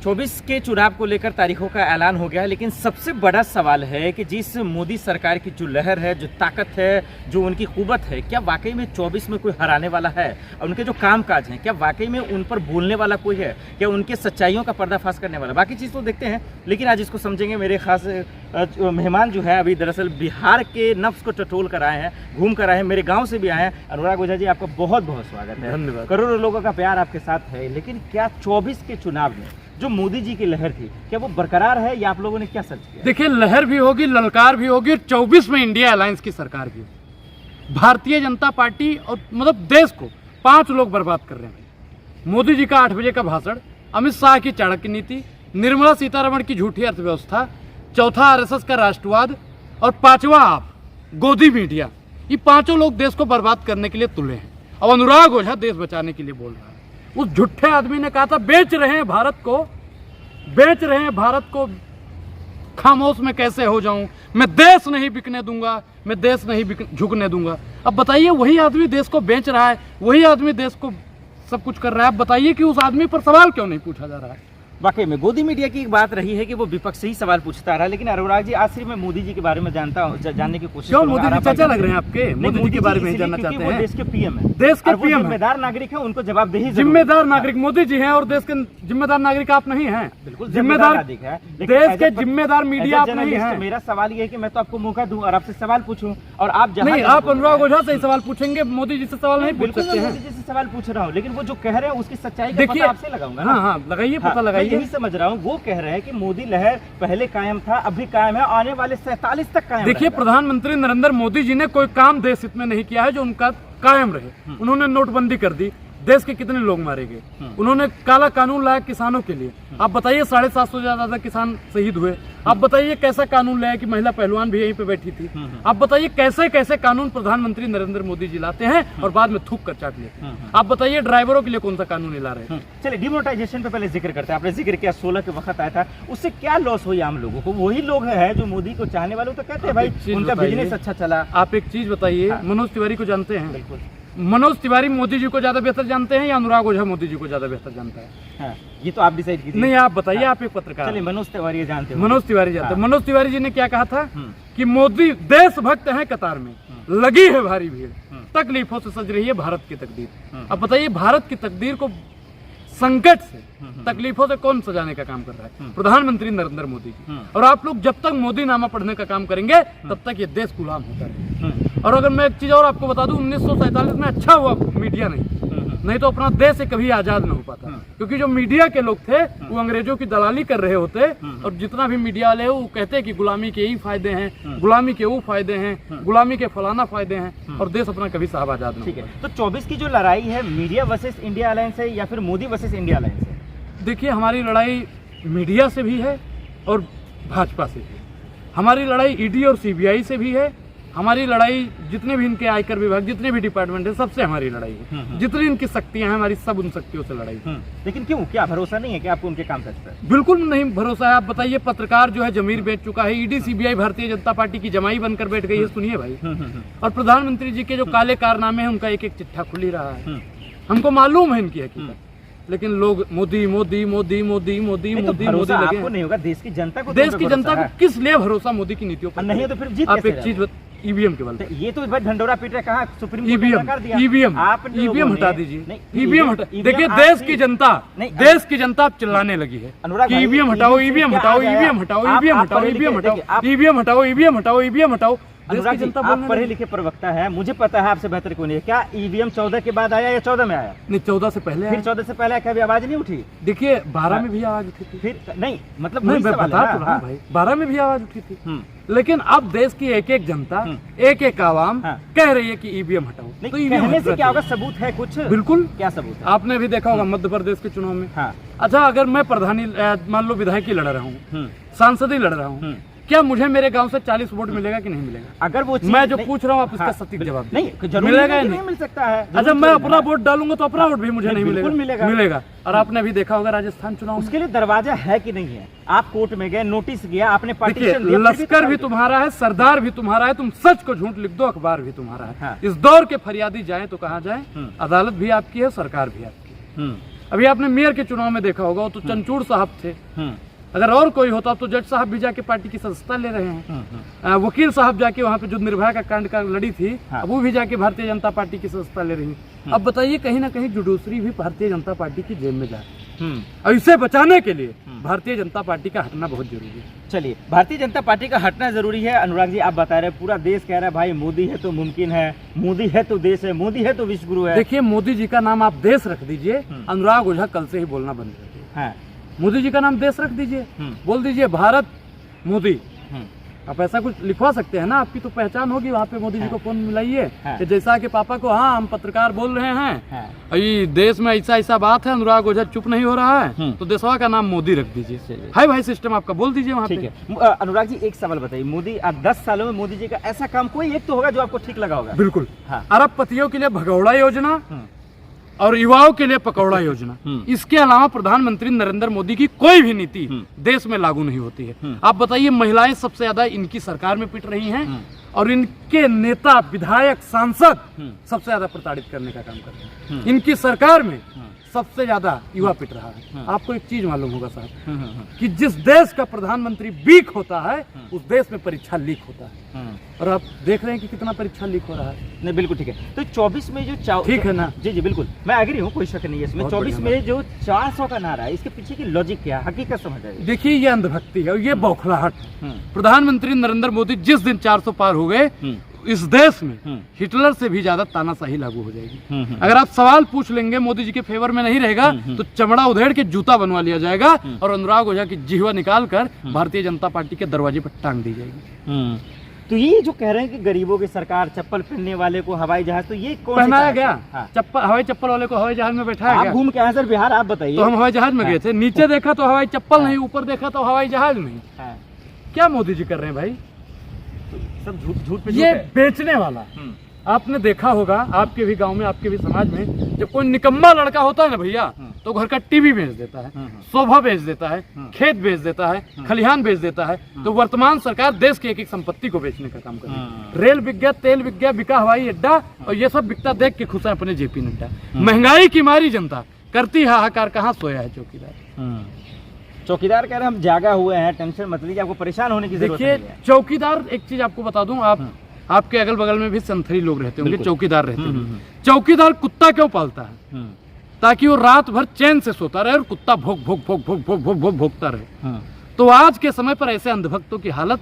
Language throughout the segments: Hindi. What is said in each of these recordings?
24 के चुनाव को लेकर तारीखों का ऐलान हो गया है, लेकिन सबसे बड़ा सवाल है कि जिस मोदी सरकार की जो लहर है, जो ताकत है, जो उनकी कुव्वत है, क्या वाकई में 24 में कोई हराने वाला है? और उनके जो कामकाज हैं, क्या वाकई में उन पर बोलने वाला कोई है? क्या उनके सच्चाइयों का पर्दाफाश करने वाला? बाकी चीज़ तो देखते हैं, लेकिन आज इसको समझेंगे। मेरे खास मेहमान जो है अभी दरअसल बिहार के नफ्स को टटोल कर आए हैं, घूम कर आए हैं, मेरे गाँव से भी आए हैं। अनुराग ओझा जी, आपका बहुत बहुत स्वागत है। धन्यवाद। करोड़ों लोगों का प्यार आपके साथ है, लेकिन क्या 24 के चुनाव में जो मोदी जी की लहर थी, क्या वो बरकरार है या आप लोगों ने क्या सर्च किया? देखिए, लहर भी होगी, ललकार भी होगी, और 24 में इंडिया अलायंस की सरकार भी होगी। भारतीय जनता पार्टी और मतलब देश को 5 लोग बर्बाद कर रहे हैं। मोदी जी का 8 बजे का भाषण, अमित शाह की चाणक्य नीति, निर्मला सीतारमण की झूठी अर्थव्यवस्था, चौथा आरएसएस का राष्ट्रवाद, और 5वां आप गोदी मीडिया। ये 5 लोग देश को बर्बाद करने के लिए तुले हैं। अब अनुराग ओझा देश बचाने के लिए बोल रहा है। उस झूठे आदमी ने कहा था बेच रहे हैं भारत को, खामोश में कैसे हो जाऊं, मैं देश नहीं बिकने दूंगा, मैं देश नहीं झुकने दूंगा। अब बताइए, वही आदमी देश को बेच रहा है, वही आदमी देश को सब कुछ कर रहा है। अब बताइए कि उस आदमी पर सवाल क्यों नहीं पूछा जा रहा है? वाकई में गोदी मीडिया की एक बात रही है कि वो विपक्ष से ही सवाल पूछता रहा, लेकिन अनुराग जी, आज सिर्फ मैं मोदी जी के बारे में जानने की कोशिश क्यों मोदी जी चाचा लग रहे हैं आपके? मोदी जी के बारे में जानना चाहते हैं? देश के पीएम है, देश के पीएम जिम्मेदार नागरिक है, उनको जवाबदेही। जिम्मेदार नागरिक मोदी जी हैं और देश के जिम्मेदार नागरिक आप नहीं हैं। बिल्कुल जिम्मेदार है, देश के जिम्मेदार मीडिया आप नहीं हैं। मेरा सवाल ये है कि मैं तो आपको मौका दूं और आपसे सवाल पूछूं, और आप नहीं, आप अनुराग ओझा से ही सवाल पूछेंगे, मोदी जी से सवाल नहीं पूछ सकते हैं। मोदी जी से सवाल पूछ रहा हूँ, लेकिन वो जो कह रहे हैं उसकी सच्चाई का देखिए, पता आपसे लगाऊंगा। हाँ, लगाइए, पता लगाइए। यही समझ रहा हूँ, वो कह रहे हैं कि मोदी लहर पहले कायम था, अभी कायम है, आने वाले 47 तक कायम। देखिए, प्रधानमंत्री नरेंद्र मोदी जी ने कोई काम देश हित में नहीं किया है जो उनका कायम रहे। उन्होंने नोटबंदी कर दी, देश के कितने लोग मारे गए। उन्होंने काला कानून लाया किसानों के लिए। आप बताइए, 750 से ज्यादा किसान शहीद हुए। आप बताइए, कैसा कानून लाया कि महिला पहलवान भी यहीं पे बैठी थी। आप बताइए, कैसे कैसे कानून प्रधानमंत्री नरेंद्र मोदी जी लाते हैं और बाद में थूक कर चाट लेते हैं। आप बताइए, ड्राइवरों के लिए कौन सा कानून ला रहे हैं? चलिए, डिमोनेटाइजेशन पे पहले जिक्र करते हैं। आपने जिक्र किया 16 के वक्त आया था, उससे क्या लॉस हुई आम लोगों को? वही लोग हैं जो मोदी को चाहने वाले, तो कहते हैं भाई उनका बिजनेस अच्छा चला। आप एक चीज बताइए, मनोज तिवारी को जानते हैं? बिल्कुल। मनोज तिवारी मोदी जी को ज्यादा बेहतर जानते हैं या अनुराग ओझा मोदी जी को ज्यादा बेहतर जानता है? हाँ, ये तो आप डिसाइड कीजिए। नहीं, आप बताइए, आप एक पत्रकार। चलिए, मनोज तिवारी जानते हैं। मनोज तिवारी जानते हैं। मनोज तिवारी जी ने क्या कहा था कि मोदी देशभक्त हैं, कतार में लगी है भारी भीड़, तकलीफों से सज रही है भारत की तकदीर। अब बताइए, भारत की तकदीर को संकट से, तकलीफों से कौन सजाने का काम कर रहा है? प्रधानमंत्री नरेंद्र मोदी जी। और आप लोग जब तक मोदी नामा पढ़ने का काम करेंगे, तब तक ये देश गुलाम होता रहेगा। और अगर मैं एक चीज और आपको बता दूं, 1947 में अच्छा हुआ मीडिया नहीं तो अपना देश से कभी आजाद न हो पाता। क्योंकि जो मीडिया के लोग थे वो अंग्रेजों की दलाली कर रहे होते, और जितना भी मीडिया वाले वो कहते हैं कि गुलामी के यही फायदे हैं, गुलामी के वो फायदे हैं, गुलामी के फलाना फायदे हैं, और देश अपना कभी साहब आजाद नहीं। ठीक है, तो 24 की जो लड़ाई है, मीडिया वर्सेस इंडिया अलायंस है या फिर मोदी वर्सेस इंडिया अलायंस है? देखिए, हमारी लड़ाई मीडिया से भी है और भाजपा से भी है। हमारी लड़ाई ईडी और सीबीआई से भी है। हमारी लड़ाई जितने भी इनके आयकर विभाग, जितने भी डिपार्टमेंट है, सबसे हमारी लड़ाई है। जितनी इनकी शक्तियां हैं, हमारी सब उन शक्तियों से लड़ाई है। लेकिन क्यों, क्या भरोसा नहीं है कि आपको उनके काम सच पर? बिल्कुल नहीं भरोसा है। आप बताइए, पत्रकार जो है जमीर बेच चुका है, ED CBI Bharatiya Janata party की जमाई बनकर बैठ गई है। सुनिए भाई, और प्रधानमंत्री जी के जो काले कारनामे हैं, उनका एक एक चिट्ठा खुल ही रहा है। हमको मालूम है इनकी हकीकत, लेकिन लोग मोदी मोदी मोदी मोदी मोदी मोदी मोदी लगे। आपको नहीं होगा, देश की जनता को, देश की जनता को किस लिए भरोसा मोदी की नीतियों पर नहीं? तो फिर जीत आप एक चीज, ईवीएम के बल, ये तो भाई ढंडोरा पीट रहा, कहाँ सुप्रीम ईवीएम हटा दीजिए, ईवीएम हटा। देखिए, देश की जनता चिल्लाने लगी है कि ईवीएम हटाओ, ईवीएम हटाओ, ईवीएम हटाओ, ईवीएम हटाओ, ईवीएम हटाओ, ईवीएम हटाओ, ईवीएम हटाओ, ईवीएम हटाओ। अनुराग जी, आप पढ़े लिखे प्रवक्ता है, मुझे पता है आपसे बेहतर कोई नहीं है। क्या ईवीएम 14 के बाद आया या 14 में आया? नहीं, 14 से पहले। फिर 14 से पहले कभी आवाज नहीं उठी? देखिए, 12 में भी आवाज उठी थी। फिर नहीं, मतलब मैं बता तो रहा हूं भाई, 12 में भी आवाज उठी थी। लेकिन अब देश की एक एक जनता, एक एक आवाम कह रही है कि ईवीएम हटाओ। तो कहने से क्या होगा? सबूत है कुछ? बिल्कुल। क्या सबूत है? आपने भी देखा होगा मध्य प्रदेश के चुनाव में। अच्छा, अगर मैं प्रधानी, मान लो विधायक ही लड़ रहा हूँ, सांसद ही लड़ रहा हूँ, क्या मुझे मेरे गांव से 40 वोट मिलेगा कि नहीं मिलेगा? अगर वो मैं जो पूछ रहा हूँ, आप इसका सटीक जवाब नहीं, मिलेगा नहीं मिल सकता है। अच्छा, मैं अपना वोट डालूंगा तो अपना वोट भी मुझे नहीं मिलेगा। और आपने भी देखा होगा राजस्थान चुनाव, उसके लिए दरवाजा है कि नहीं है? आप कोर्ट में गए, नोटिस गया, आपने पार्टीशन दिया, लश्कर भी तुम्हारा है, सरदार भी तुम्हारा है, तुम सच को झूठ लिख दो, अखबार भी तुम्हारा है। इस दौर के फरियादी जाए तो कहाँ जाए? अदालत भी आपकी है, सरकार भी आपकी है। अभी आपने मेयर के चुनाव में देखा होगा, वो तो चंचूड़ साहब थे। अगर और कोई होता तो जज साहब भी जाके पार्टी की सदस्यता ले रहे हैं। वकील साहब जाके वहाँ पे जो निर्भया का कांड का लड़ी थी, अब वो भी जाके भारतीय जनता पार्टी की सदस्यता ले रही है। अब बताइए, कहीं ना कहीं जुडूसरी भी भारतीय जनता पार्टी की जेब में जा रही है, और इसे बचाने के लिए भारतीय जनता पार्टी का हटना बहुत जरूरी है। चलिए, भारतीय जनता पार्टी का हटना जरूरी है। अनुराग जी, आप बता रहे हैं पूरा देश कह रहा है भाई मोदी है तो मुमकिन है, मोदी है तो देश है, मोदी है तो विश्व गुरु है। देखिए, मोदी जी का नाम आप देश रख दीजिए, अनुराग ओझा कल से ही बोलना बंद कर दिए। हाँ, मोदी जी का नाम देश रख दीजिए, बोल दीजिए भारत मोदी। आप ऐसा कुछ लिखवा सकते हैं ना, आपकी तो पहचान होगी वहाँ पे। मोदी जी को फोन मिलाइए कि जैसा कि पापा को, हाँ हम पत्रकार बोल रहे हैं, ये देश में ऐसा ऐसा बात है, अनुराग ओझा चुप नहीं हो रहा है, तो देशवा का नाम मोदी रख दीजिए। हाई भाई सिस्टम आपका बोल दीजिए वहाँ पे। अनुराग जी, एक सवाल बताइए, मोदी 10 सालों में मोदी जी का ऐसा काम कोई एक तो होगा जो आपको ठीक लगा होगा? बिल्कुल। अरबपतियों के लिए भगौड़ा योजना और युवाओं के लिए पकौड़ा योजना, इसके अलावा प्रधानमंत्री नरेंद्र मोदी की कोई भी नीति देश में लागू नहीं होती है। आप बताइए, महिलाएं सबसे ज्यादा इनकी सरकार में पिट रही हैं, और इनके नेता, विधायक, सांसद सबसे ज्यादा प्रताड़ित करने का काम कर रहे हैं। इनकी सरकार में सबसे ज्यादा युवा पिट रहा है। आपको एक चीज मालूम होगा साहब, कि जिस देश का प्रधानमंत्री वीक होता है, उस देश में परीक्षा लीक होता है, और आप देख रहे हैं कि कितना परीक्षा लीक हो रहा है। नहीं, बिल्कुल ठीक है। तो 24 में जो ठीक है ना? जी जी बिल्कुल, मैं एग्री हूँ, कोई शक नहीं है इसमें। 24 में जो 400 का नारा है, इसके पीछे की लॉजिक क्या है, हकीकत समझ आएगी? देखिए, ये अंधभक्ति है और ये बौखलाहट है। प्रधानमंत्री नरेंद्र मोदी जिस दिन 400 पार हो गए, इस देश में हिटलर से भी ज्यादा तानाशाही लागू हो जाएगी। अगर आप सवाल पूछ लेंगे, मोदी जी के फेवर में नहीं रहेगा, तो चमड़ा उधेड़ के जूता बनवा लिया जाएगा, और अनुराग ओझा की जिह्वा निकाल कर भारतीय जनता पार्टी के दरवाजे पर टांग दी जाएगी। तो ये जो कह रहे हैं कि गरीबों की सरकार, चप्पल पहनने वाले को हवाई जहाज, तो ये कौन पहनाया गया? चप्पल, हवाई चप्पल वाले को हवाई जहाज में बैठाया गया। आप घूम के आए सर बिहार, आप बताइए। तो हम हवाई जहाज में गए थे, नीचे देखा तो हवाई चप्पल नहीं, ऊपर देखा तो हवाई जहाज नहीं। क्या मोदी जी कर रहे हैं भाई? सब झूठ पे ये बेचने वाला। आपने देखा होगा, आपके भी गांव में, आपके भी समाज में, जब कोई निकम्मा लड़का होता है ना भैया, तो घर का टीवी बेच देता है, सोफा बेच देता है, खेत बेच देता है, खलिहान बेच देता है। तो वर्तमान सरकार देश की एक एक संपत्ति को बेचने का काम कर रही है। रेल बिक गया, तेल बिक गया, बिका हवाई अड्डा, और ये सब बिकता देख के खुश है अपने जेपी नड्डा। महंगाई की मारी जनता करती हाहाकार, कहाँ सोया है चौकीदार? चौकीदार कह रहे हैं हम जागा हुए हैं, टेंशन मत लीजिए, आपको परेशान होने की जरूरत नहीं है। देखिए, चौकीदार, एक चीज आपको बता दूं, आपके अगल बगल में भी संथरी लोग रहते होंगे, चौकीदार रहते हैं। चौकीदार कुत्ता क्यों पालता है? ताकि वो रात भर चैन से सोता रहे और कुत्ता भोग भोग भोग भोग भोग भोग भोग भोगता रहे। तो आज के समय पर ऐसे अंधभक्तों की हालत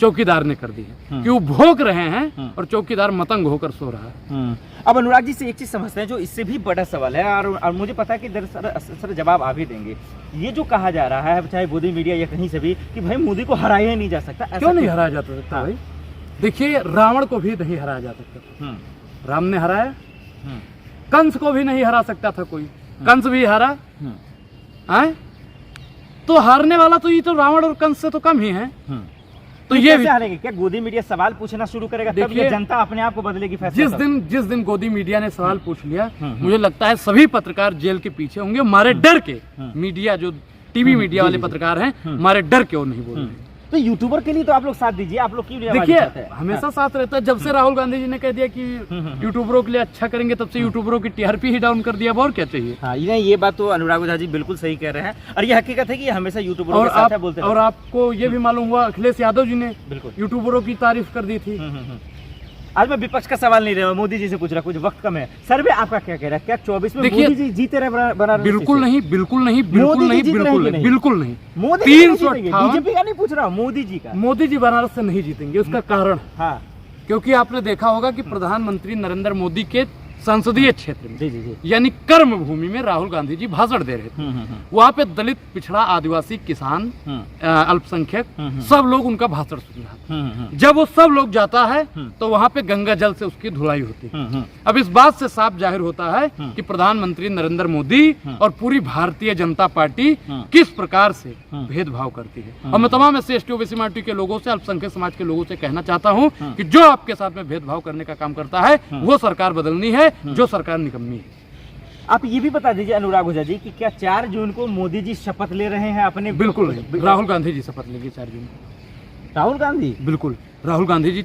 चौकीदार ने कर दी है कि वो भोग रहे हैं और चौकीदार मतंग होकर सो रहा है। अब अनुराग जी से एक चीज समझते हैं जो इससे भी बड़ा सवाल है, और मुझे पता है कि दरअसल जवाब आप ही देंगे। ये जो कहा जा रहा है, चाहे मोदी मीडिया या कहीं से भी, कि भाई मोदी को हराया ही नहीं जा सकता। क्यों नहीं हराया जा सकता भाई? देखिए, रावण को भी नहीं हराया जा सकता, राम ने हराया। कंस को भी नहीं हरा सकता था कोई, कंस भी हारा। तो हारने वाला तो ये तो रावण और कंस से तो कम ही है। तो ये भी हारेंगे क्या? गोदी मीडिया सवाल पूछना शुरू करेगा तब ये जनता अपने आप को बदलेगी फैसला? जिस दिन गोदी मीडिया ने सवाल पूछ लिया, मुझे लगता है सभी पत्रकार जेल के पीछे होंगे। हमारे डर के मीडिया, जो टीवी मीडिया वाले पत्रकार हैं, हमारे डर के वो नहीं बोल रहे। तो यूट्यूबर के लिए तो आप लोग साथ दीजिए, आप लोग क्यों? देखिए, हमेशा साथ रहता है। जब से राहुल गांधी जी ने कह दिया कि यूट्यूबरों के लिए अच्छा करेंगे, तब से यूट्यूबरों की टीआरपी ही डाउन कर दिया। और क्या चाहिए? हाँ, ये बात तो अनुराग ओझा जी बिल्कुल सही कह रहे हैं, और ये हकीकत है कि हमेशा यूट्यूबरों के साथ बोलते हैं। और आपको ये भी मालूम हुआ, अखिलेश यादव जी ने यूट्यूबरों की तारीफ कर दी थी। आज मैं विपक्ष का सवाल नहीं रहा, मोदी जी से पूछ रहा, कुछ वक्त कम है। सर्वे आपका क्या कह रहा है? क्या 24 में मोदी जी जीते रहे बनारस? बिल्कुल नहीं, बिल्कुल नहीं, बिल्कुल नहीं, बिल्कुल नहीं, बिल्कुल नहीं। मोदी 358, बीजेपी का नहीं पूछ रहा, मोदी जी का। मोदी जी बनारस से नहीं जीतेंगे। उसका कारण, हाँ, क्योंकि आपने देखा होगा कि प्रधानमंत्री नरेंद्र मोदी के संसदीय क्षेत्र में, जी, यानी कर्म भूमि में राहुल गांधी जी भाषण दे रहे थे। वहाँ पे दलित, पिछड़ा, आदिवासी, किसान, अल्पसंख्यक सब लोग उनका भाषण सुन रहे थे। जब वो सब लोग जाता है तो वहाँ पे गंगा जल से उसकी धुलाई होती है। अब इस बात से साफ जाहिर होता है कि प्रधानमंत्री नरेंद्र मोदी और पूरी भारतीय जनता पार्टी किस प्रकार से भेदभाव करती है। और मैं तमाम SC ST OBC माइनॉरिटी के लोगों से, अल्पसंख्यक समाज के लोगों से कहना चाहता हूँ कि जो आपके साथ में भेदभाव करने का काम करता है, वो सरकार बदलनी है, जो सरकार निकम्मी है। आप ये भी बता दीजिए अनुराग ओझा जी कि क्या 4 जून को मोदी जी शपथ ले रहे हैं अपने? बिल्कुल नहीं, राहुल गांधी जी शपथ लेंगे 4 जून को। राहुल गांधी? बिल्कुल, राहुल गांधी जी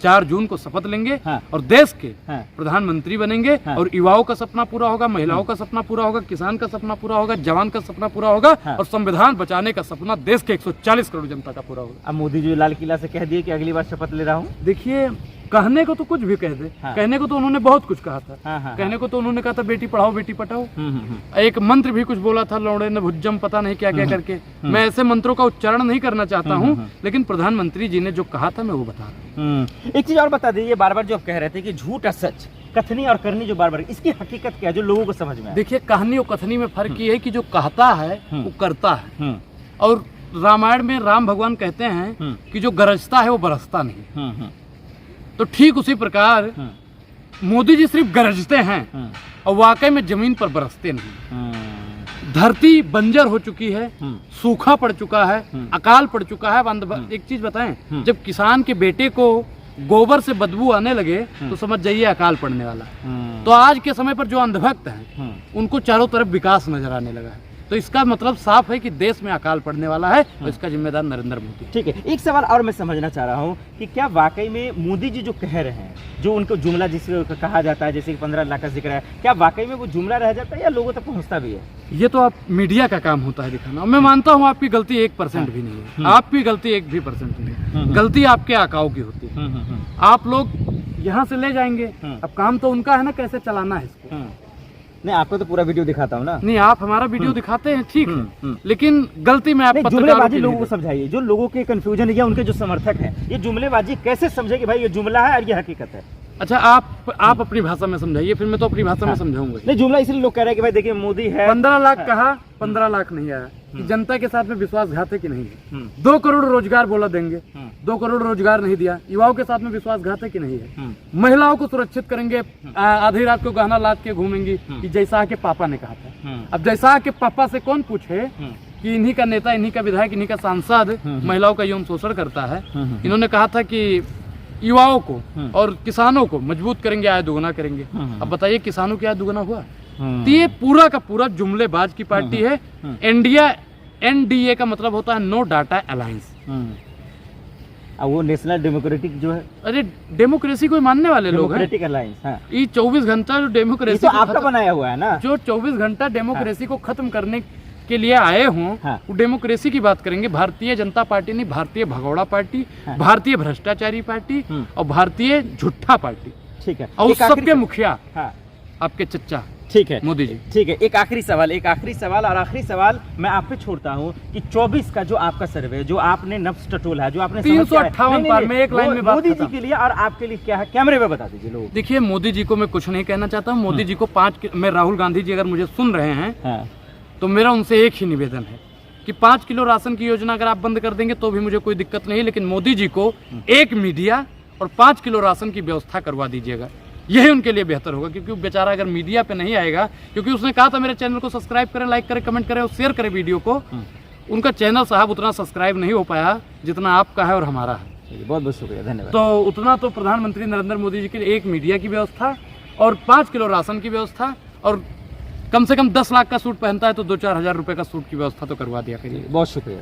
4 जून को शपथ लेंगे हाँ। और देश के हाँ। प्रधानमंत्री बनेंगे हाँ। और युवाओं का सपना पूरा होगा, महिलाओं का सपना पूरा होगा, किसान का सपना पूरा होगा, जवान का सपना पूरा होगा हाँ। और संविधान बचाने का सपना देश के 140 करोड़ जनता का पूरा होगा। अब मोदी जी लाल किला से कह दिए कि अगली बार शपथ ले रहा हूँ। देखिए, कहने को तो कुछ भी कह दे, हाँ। कहने को तो उन्होंने बहुत कुछ कहा था। हाँ, कहने को तो उन्होंने कहा था बेटी पढ़ाओ बेटी पढ़ाओ। हम्म। एक मंत्र भी कुछ बोला था, लौड़े ने भुज्जम पता नहीं क्या क्या करके। मैं ऐसे मंत्रों का उच्चारण नहीं करना चाहता हूँ, लेकिन प्रधानमंत्री जी ने जो कहा था मैं वो बता रहा हूँ। एक चीज और बता दीजिए, बार बार जो आप कह रहे थे कि झूठ और सच, कथनी और करनी, जो बार बार, इसकी हकीकत क्या है जो लोगों को समझ में आए? देखिए, कहानी और कथनी में फर्क ये है कि जो कहता है वो करता है। हम्म, और रामायण में राम भगवान कहते हैं कि जो गरजता है वो बरसता नहीं। तो ठीक उसी प्रकार मोदी जी सिर्फ गरजते हैं और वाकई में जमीन पर बरसते नहीं। धरती बंजर हो चुकी है, सूखा पड़ चुका है, अकाल पड़ चुका है। एक चीज बताएं, जब किसान के बेटे को गोबर से बदबू आने लगे तो समझ जाइए अकाल पड़ने वाला है। तो आज के समय पर जो अंधभक्त हैं उनको चारों तरफ विकास नजर आने लगा है। तो इसका मतलब साफ है कि देश में अकाल पड़ने वाला है और इसका जिम्मेदार नरेंद्र मोदी। ठीक है, एक सवाल और मैं समझना चाह रहा हूँ कि क्या वाकई में मोदी जी जो कह रहे हैं, जो उनको जुमला जिसको कहा जाता है, जैसे कि 15 लाख का जिक्र है, क्या वाकई में वो जुमला रह जाता है या लोगों तक पहुँचता भी है? ये तो आप मीडिया का काम होता है दिखाना। मैं मानता हूँ आपकी गलती 1% भी नहीं है, आपकी गलती 1 भी % नहीं है। गलती आपके आकाओं की होती है। आप लोग यहाँ से ले जाएंगे, अब काम तो उनका है ना कैसे चलाना है इसको। नहीं, आपको तो पूरा वीडियो दिखाता हूँ ना। नहीं, आप हमारा वीडियो दिखाते हैं, ठीक है, लेकिन गलती में आप जुमलेबाजी लोगों को समझाइए, जो लोगों के कंफ्यूजन है या उनके जो समर्थक हैं, ये जुमलेबाजी कैसे समझे कि भाई ये जुमला है और ये हकीकत है? अच्छा, आप अपनी भाषा में समझाइए, फिर मैं तो अपनी भाषा में समझाऊंगा। नहीं, जुमला इसलिए लोग कह रहे हैं कि भाई देखिए मोदी है। 15 लाख कहा, 15 लाख नहीं आया। कि जनता के साथ में विश्वासघात है कि नहीं है? 2 करोड़ रोजगार बोला देंगे, 2 करोड़ रोजगार नहीं दिया। युवाओं के साथ में विश्वासघात है कि नहीं है? महिलाओं को सुरक्षित करेंगे, आधी रात को गहना लाद के घूमेंगी, कि जैसा के पापा ने कहा था। अब जैसा के पापा से कौन पूछे कि इन्हीं का नेता, इन्हीं का विधायक, इन्हीं का सांसद महिलाओं का यौन शोषण करता है। इन्होंने कहा था कि युवाओं को और किसानों को मजबूत करेंगे, आय दुगना करेंगे। अब बताइए किसानों की आय दुगना हुआ? तो ये पूरा का पूरा जुमलेबाज की पार्टी है। NDA का मतलब होता है नो डाटा अलायंस। वो नेशनल डेमोक्रेटिक जो है, अरे डेमोक्रेसी को मानने वाले लोग हैं। डेमोक्रेटिक अलायंस, हाँ। ये 24 घंटा जो डेमोक्रेसी तो आपका बनाया हुआ है ना, जो 24 घंटा डेमोक्रेसी को खत्म करने के लिए आए हों, वो डेमोक्रेसी की बात करेंगे। भारतीय जनता पार्टी नहीं, भारतीय भगौड़ा पार्टी, भारतीय भ्रष्टाचारी पार्टी और भारतीय झूठा पार्टी। ठीक है, और सबके मुखिया आपके चच्चा ठीक है मोदी जी। ठीक है, एक आखिरी सवाल और आखिरी सवाल मैं आप पे छोड़ता हूँ कि 24 का जो आपका सर्वे, जो आपने नफ्स टटोला है, जो आपने 358 पार में एक लाइन में बात मोदी जी के लिए और आपके लिए क्या है, कैमरे में बता दीजिए लोग। देखिए, मोदी जी को मैं कुछ नहीं कहना चाहता हूँ। मोदी जी को मैं राहुल गांधी जी अगर मुझे सुन रहे हैं तो मेरा उनसे एक ही निवेदन है कि 5 किलो राशन की योजना अगर आप बंद कर देंगे तो भी मुझे कोई दिक्कत नहीं, लेकिन मोदी जी को एक मीडिया और 5 किलो राशन की व्यवस्था करवा दीजिएगा। यही उनके लिए बेहतर होगा, क्योंकि बेचारा अगर मीडिया पे नहीं आएगा, क्योंकि उसने कहा था मेरे चैनल को सब्सक्राइब करें, लाइक करें, कमेंट करें और शेयर करें वीडियो को। उनका चैनल साहब उतना सब्सक्राइब नहीं हो पाया जितना आपका है और हमारा है। बहुत बहुत शुक्रिया, धन्यवाद। तो उतना तो प्रधानमंत्री नरेंद्र मोदी जी के लिए एक मीडिया की व्यवस्था और 5 किलो राशन की व्यवस्था, और कम से कम 10 लाख का सूट पहनता है तो 2-4 हज़ार रुपए का सूट की व्यवस्था तो करवा दिया करिए। बहुत शुक्रिया।